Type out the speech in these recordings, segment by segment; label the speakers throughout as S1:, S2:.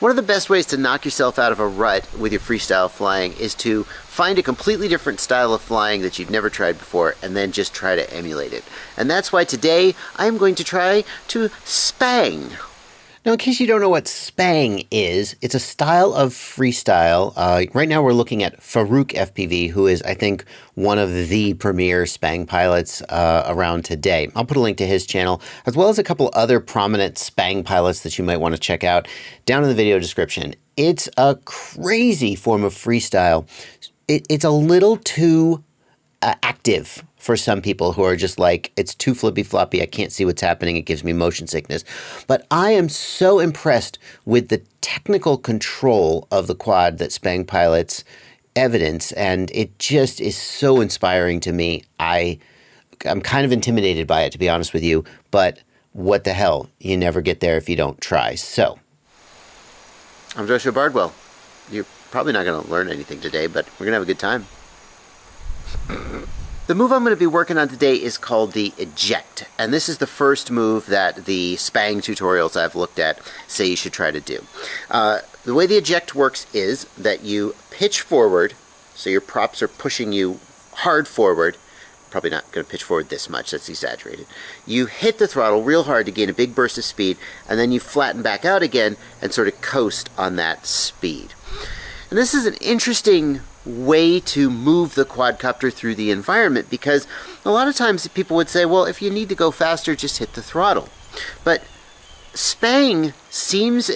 S1: One of the best ways to knock yourself out of a rut with your freestyle flying is to find a completely different style of flying that you've never tried before and then just try to emulate it. And that's why today I'm going to try to Sbang. Now, in case you don't know what Sbang is, it's a style of freestyle. Right now we're looking at Farouk FPV, who is, I think, one of the premier Sbang pilots around today. I'll put a link to his channel, as well as a couple other prominent Sbang pilots that you might want to check out down in the video description. It's a crazy form of freestyle. It's a little too active for some people who are just like, it's too flippy floppy, I can't see what's happening, it gives me motion sickness. But I am so impressed with the technical control of the quad that Sbang pilots evidence, and it just is so inspiring to me. I'm kind of intimidated by it, to be honest with you, but what the hell, you never get there if you don't try. So, I'm Joshua Bardwell. You're probably not going to learn anything today, but we're going to have a good time. The move I'm going to be working on today is called the Eject, and this is the first move that the Sbang tutorials I've looked at say you should try to do. The way the Eject works is that you pitch forward, so your props are pushing you hard forward. Probably not going to pitch forward this much, that's exaggerated. You hit the throttle real hard to gain a big burst of speed, and then you flatten back out again and sort of coast on that speed. And this is an interesting way to move the quadcopter through the environment, because a lot of times people would say, well, if you need to go faster, just hit the throttle. But Sbang seems,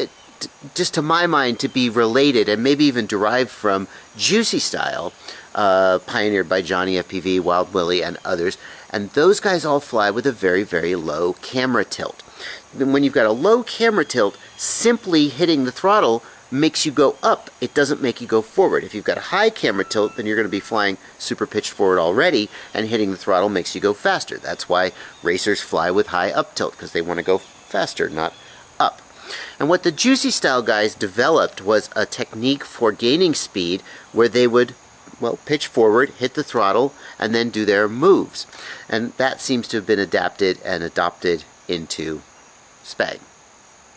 S1: just to my mind, to be related and maybe even derived from Juicy Style, pioneered by Johnny FPV, Wild Willie, and others. And those guys all fly with a very, very low camera tilt. And when you've got a low camera tilt, simply hitting the throttle makes you go up. It doesn't make you go forward. If you've got a high camera tilt, then you're going to be flying super pitched forward already, and hitting the throttle makes you go faster. That's why racers fly with high up tilt, because they want to go faster, not up. And what the Juicy Style guys developed was a technique for gaining speed where they would, well, pitch forward, hit the throttle, and then do their moves. And that seems to have been adapted and adopted into Sbang.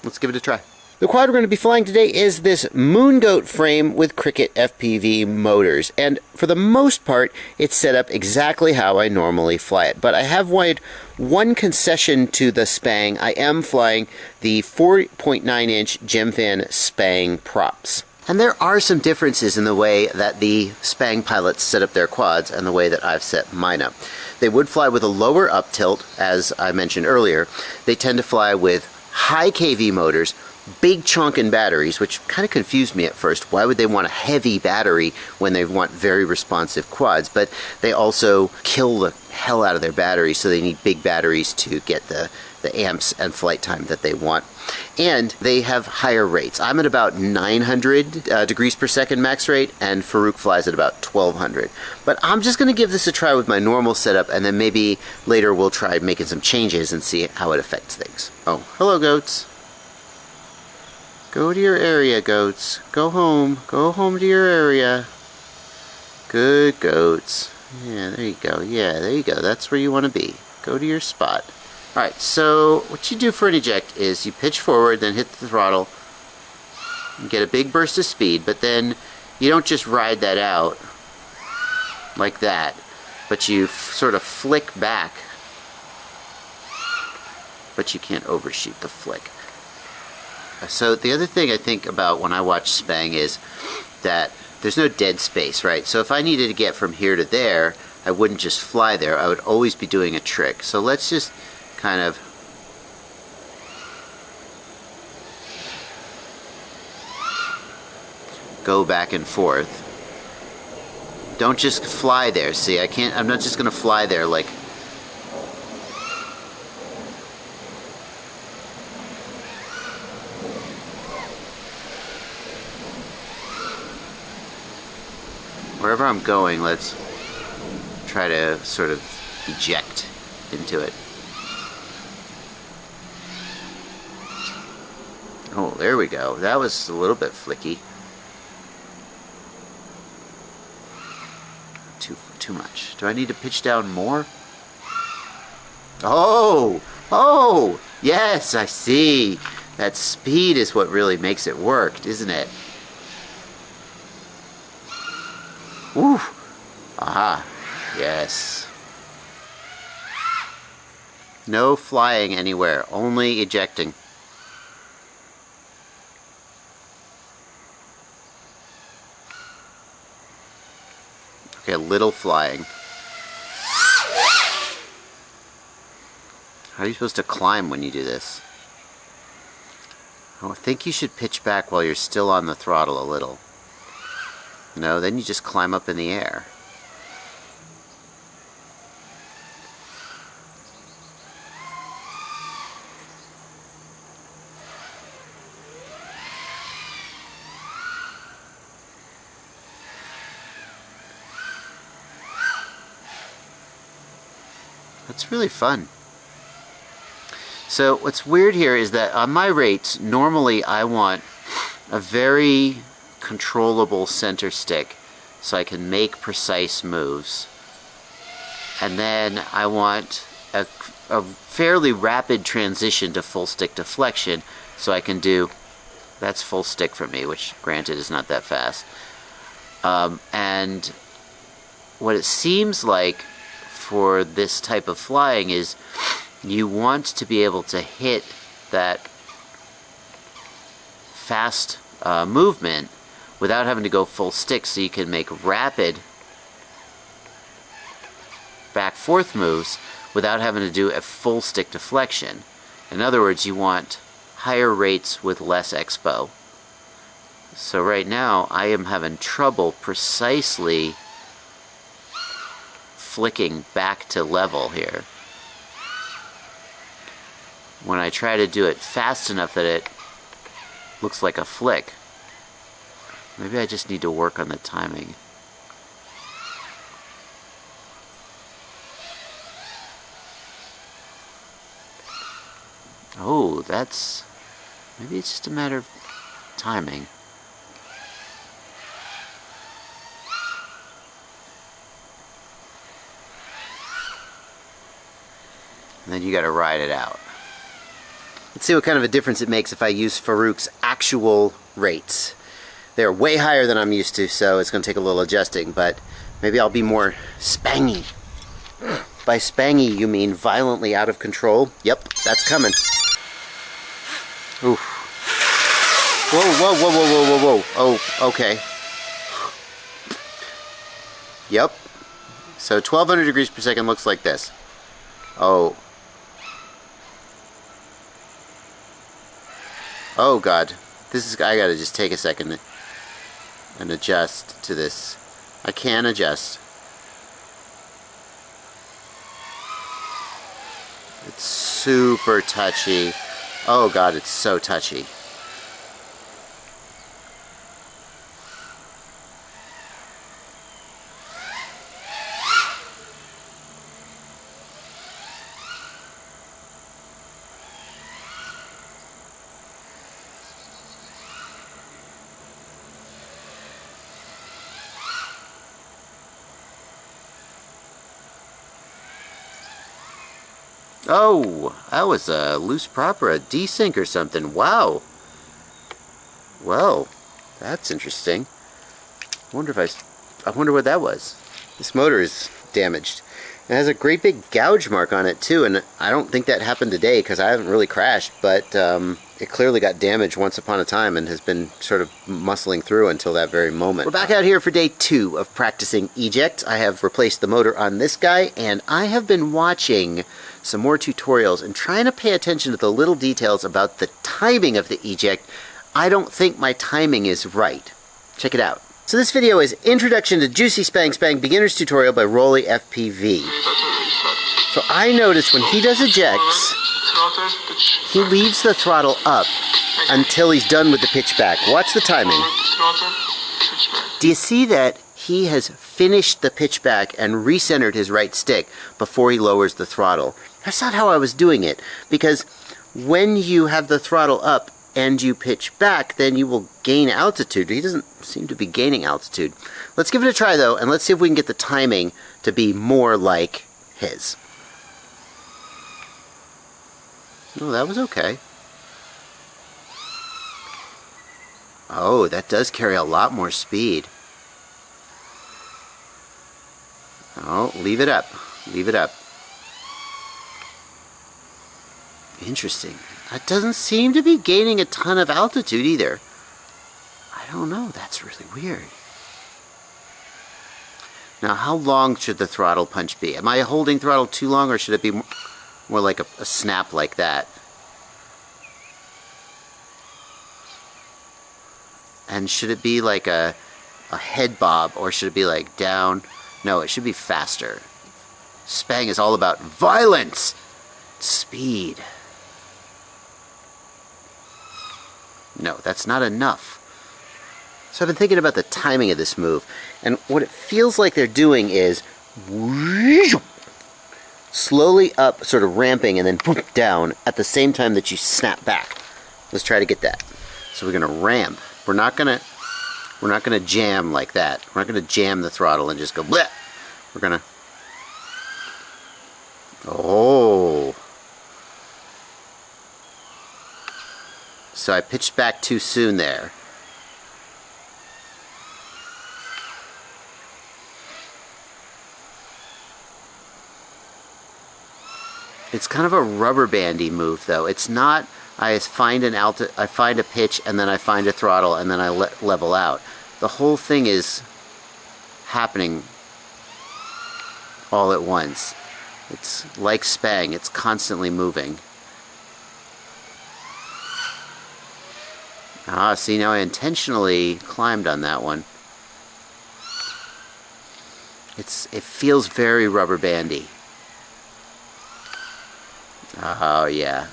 S1: Let's give it a try. The quad we're going to be flying today is this Moongoat frame with Cricket FPV motors, and for the most part it's set up exactly how I normally fly it. But I have made one concession to the Sbang. I am flying the 4.9-inch Gemfan Sbang props. And there are some differences in the way that the Sbang pilots set up their quads and the way that I've set mine up. They would fly with a lower up tilt, as I mentioned earlier. They tend to fly with high KV motors, big chunkin' batteries, which kind of confused me at first. Why would they want a heavy battery when they want very responsive quads? But they also kill the hell out of their batteries, so they need big batteries to get the amps and flight time that they want. And they have higher rates. I'm at about 900 degrees per second max rate, and Farouk flies at about 1200. But I'm just going to give this a try with my normal setup, and then maybe later we'll try making some changes and see how it affects things. Oh, hello goats. Go to your area, goats. Go home. Go home to your area. Good goats. Yeah, there you go. Yeah, there you go. That's where you want to be. Go to your spot. Alright, so what you do for an eject is you pitch forward, then hit the throttle, and get a big burst of speed, but then you don't just ride that out like that, but you sort of flick back, but you can't overshoot the flick. So the other thing I think about when I watch Sbang is that there's no dead space, right? So if I needed to get from here to there, I wouldn't just fly there. I would always be doing a trick. So let's just kind of go back and forth. Don't just fly there. See, I'm not just gonna fly there like wherever I'm going, let's try to sort of eject into it. Oh, there we go. That was a little bit flicky. Too much. Do I need to pitch down more? Oh! Oh! Yes, I see. That speed is what really makes it work, isn't it? Woo! Aha. Yes. No flying anywhere, only ejecting. Okay, a little flying. How are you supposed to climb when you do this? I think you should pitch back while you're still on the throttle a little. No, then you just climb up in the air. That's really fun. So what's weird here is that on my rates, normally I want a very controllable center stick so I can make precise moves. And then I want a fairly rapid transition to full stick deflection so I can do, that's full stick for me, which granted is not that fast. And what it seems like for this type of flying is you want to be able to hit that fast movement without having to go full stick, so you can make rapid back-forth moves without having to do a full stick deflection. In other words, you want higher rates with less expo. So right now I am having trouble precisely flicking back to level here. When I try to do it fast enough that it looks like a flick. Maybe I just need to work on the timing. Oh, that's... maybe it's just a matter of timing. And then you gotta ride it out. Let's see what kind of a difference it makes if I use Farouk's actual rates. They're way higher than I'm used to, so it's going to take a little adjusting, but maybe I'll be more spangy. By spangy, you mean violently out of control? Yep, that's coming. Oof. Whoa, whoa, whoa, whoa, whoa, whoa, whoa. Oh, okay. Yep. So 1200 degrees per second looks like this. Oh. Oh god, this is, I gotta just take a second and adjust to this. I can adjust. It's super touchy. Oh god, it's so touchy. Oh, that was a loose prop or a desync or something. Wow. Well, that's interesting. I wonder what that was. This motor is damaged. It has a great big gouge mark on it too, and I don't think that happened today because I haven't really crashed, but it clearly got damaged once upon a time and has been sort of muscling through until that very moment. We're back out here for day 2 of practicing eject. I have replaced the motor on this guy, and I have been watching some more tutorials and trying to pay attention to the little details about the timing of the eject. I don't think my timing is right. Check it out. So this video is Introduction to Juicy Sbang Spang Beginner's Tutorial by Roii FPV. So I notice when he does ejects, he leaves the throttle up until he's done with the pitch back. Watch the timing. Do you see that he has finished the pitch back and recentered his right stick before he lowers the throttle? That's not how I was doing it, because when you have the throttle up and you pitch back, then you will gain altitude. He doesn't seem to be gaining altitude. Let's give it a try though, and let's see if we can get the timing to be more like his. Oh, that was okay. Oh, that does carry a lot more speed. Oh, leave it up. Leave it up. Interesting. That doesn't seem to be gaining a ton of altitude either. I don't know. That's really weird. Now, how long should the throttle punch be? Am I holding throttle too long, or should it be more like a snap like that? And should it be like a head bob, or should it be like down? No, it should be faster. Sbang is all about violence, speed. No, that's not enough. So I've been thinking about the timing of this move, and what it feels like they're doing is slowly up, sort of ramping, and then down at the same time that you snap back. Let's try to get that. So we're gonna ramp. We're not gonna jam like that. We're not gonna jam the throttle and just go bleh. We're gonna. Oh. So I pitched back too soon there. It's kind of a rubber bandy move, though. It's not. I find a pitch, and then I find a throttle, and then I level out. The whole thing is happening all at once. It's like Sbang. It's constantly moving. Ah, see, now I intentionally climbed on that one. It feels very rubber bandy. Oh, yeah.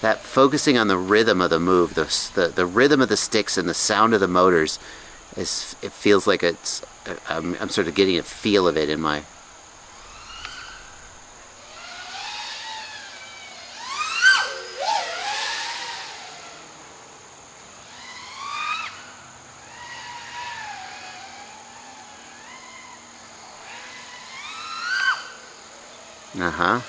S1: That focusing on the rhythm of the move, the rhythm of the sticks and the sound of the motors, it feels like it's... I'm sort of getting a feel of it in my... Uh-huh.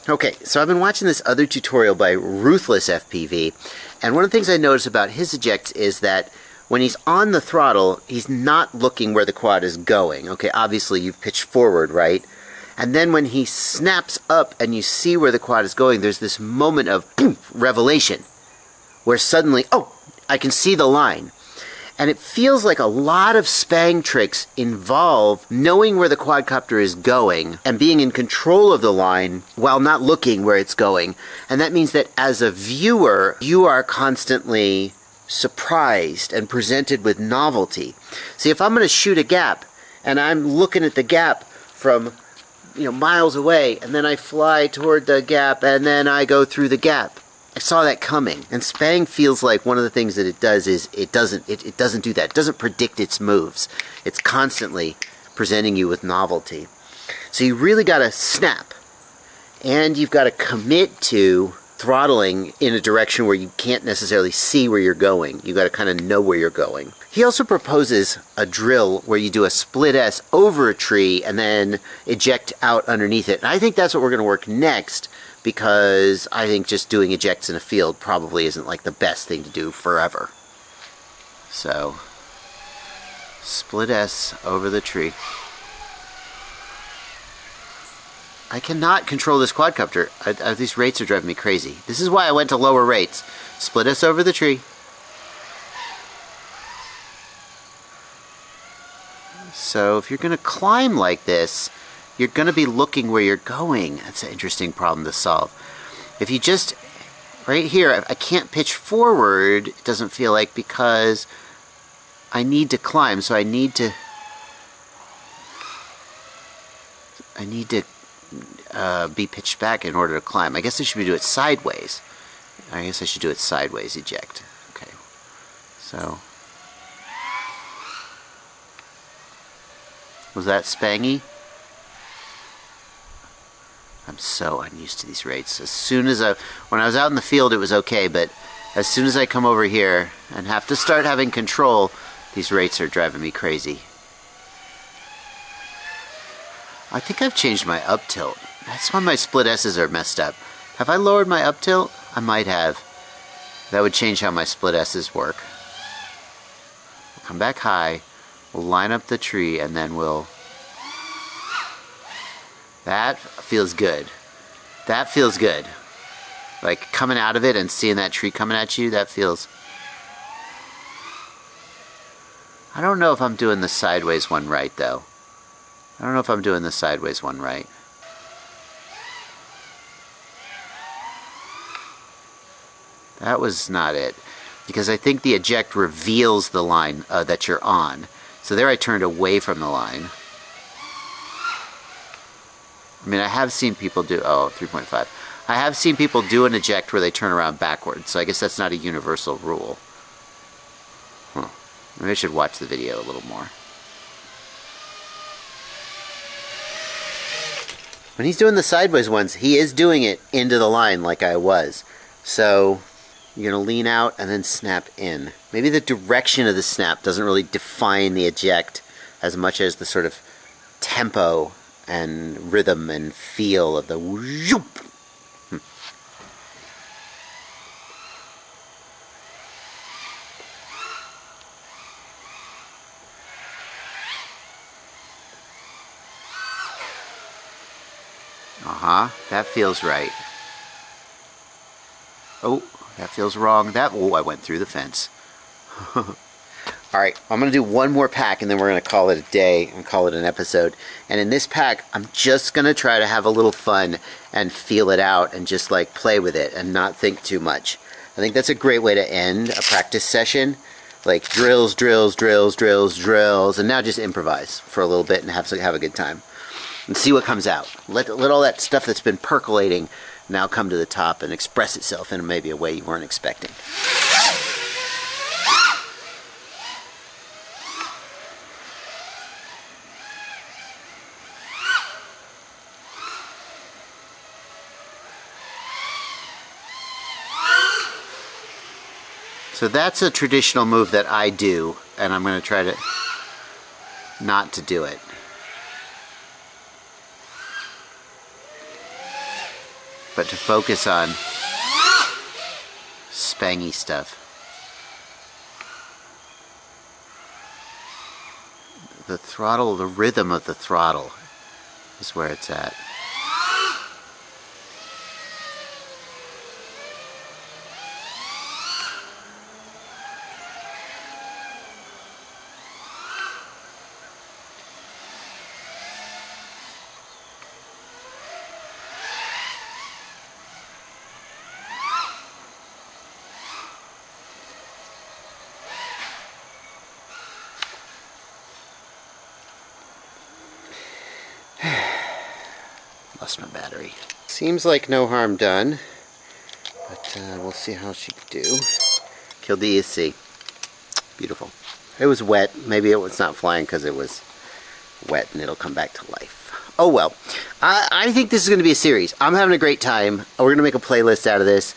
S1: Okay, so I've been watching this other tutorial by Ruthless FPV, and one of the things I noticed about his ejects is that when he's on the throttle, he's not looking where the quad is going. Okay, obviously you've pitched forward, right? And then when he snaps up and you see where the quad is going, there's this moment of boom, revelation, where suddenly, oh, I can see the line. And it feels like a lot of Sbang tricks involve knowing where the quadcopter is going and being in control of the line while not looking where it's going. And that means that as a viewer, you are constantly surprised and presented with novelty. See, if I'm going to shoot a gap and I'm looking at the gap from miles away, and then I fly toward the gap and then I go through the gap, I saw that coming. And Sbang feels like one of the things that it does is it doesn't do that. It doesn't predict its moves. It's constantly presenting you with novelty. So you really got to snap, and you've got to commit to throttling in a direction where you can't necessarily see where you're going. You got to kind of know where you're going. He also proposes a drill where you do a Split-S over a tree and then eject out underneath it. And I think that's what we're going to work next, because I think just doing ejects in a field probably isn't like the best thing to do forever. So, Split-S over the tree. I cannot control this quadcopter. These rates are driving me crazy. This is why I went to lower rates. Split-S over the tree. So if you're going to climb like this, you're going to be looking where you're going. That's an interesting problem to solve. If you just, right here, I can't pitch forward, it doesn't feel like, because I need to climb, so I need to be pitched back in order to climb. I guess I should do it sideways. I guess I should do it sideways, eject. Okay, so. Was that Spangy? I'm so unused to these rates. As soon as when I was out in the field, it was okay, but as soon as I come over here and have to start having control, these rates are driving me crazy. I think I've changed my up tilt. That's why my Split-S's are messed up. Have I lowered my up tilt? I might have. That would change how my Split-S's work. We'll come back high. We'll line up the tree and then we'll... That feels good. That feels good. Like coming out of it and seeing that tree coming at you, that feels... I don't know if I'm doing the sideways one right though. I don't know if I'm doing the sideways one right. That was not it. Because I think the eject reveals the line that you're on. So there I turned away from the line. I mean, I have seen people do... Oh, 3.5. I have seen people do an eject where they turn around backwards. So I guess that's not a universal rule. Huh. Maybe I should watch the video a little more. When he's doing the sideways ones, he is doing it into the line like I was. So you're going to lean out and then snap in. Maybe the direction of the snap doesn't really define the eject as much as the sort of tempo and rhythm and feel of the whoop. That feels right. Oh, that feels wrong. Oh, I went through the fence. Alright, I'm going to do one more pack and then we're going to call it a day and call it an episode. And in this pack, I'm just going to try to have a little fun and feel it out and just like play with it and not think too much. I think that's a great way to end a practice session. Like drills, drills, drills, drills, drills, and now just improvise for a little bit and have a good time. And see what comes out. Let all that stuff that's been percolating now come to the top and express itself in maybe a way you weren't expecting. So that's a traditional move that I do, and I'm going to try to not to do it. But to focus on spangy stuff. The throttle, the rhythm of the throttle is where it's at. Lost my battery. Seems like no harm done, but we'll see how she can do. Killed the ESC. Beautiful. It was wet. Maybe it was not flying because it was wet and it'll come back to life. Oh well. I think this is going to be a series. I'm having a great time. We're going to make a playlist out of this.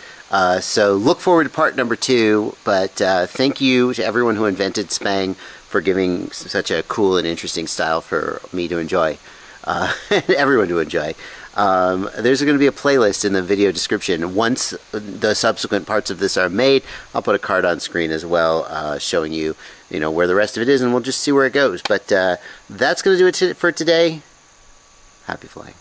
S1: So look forward to part number 2. But thank you to everyone who invented Sbang for giving such a cool and interesting style for me to enjoy. And everyone to enjoy. There's going to be a playlist in the video description. Once the subsequent parts of this are made, I'll put a card on screen as well, showing you, where the rest of it is, and we'll just see where it goes. But that's going to do it for today. Happy flying.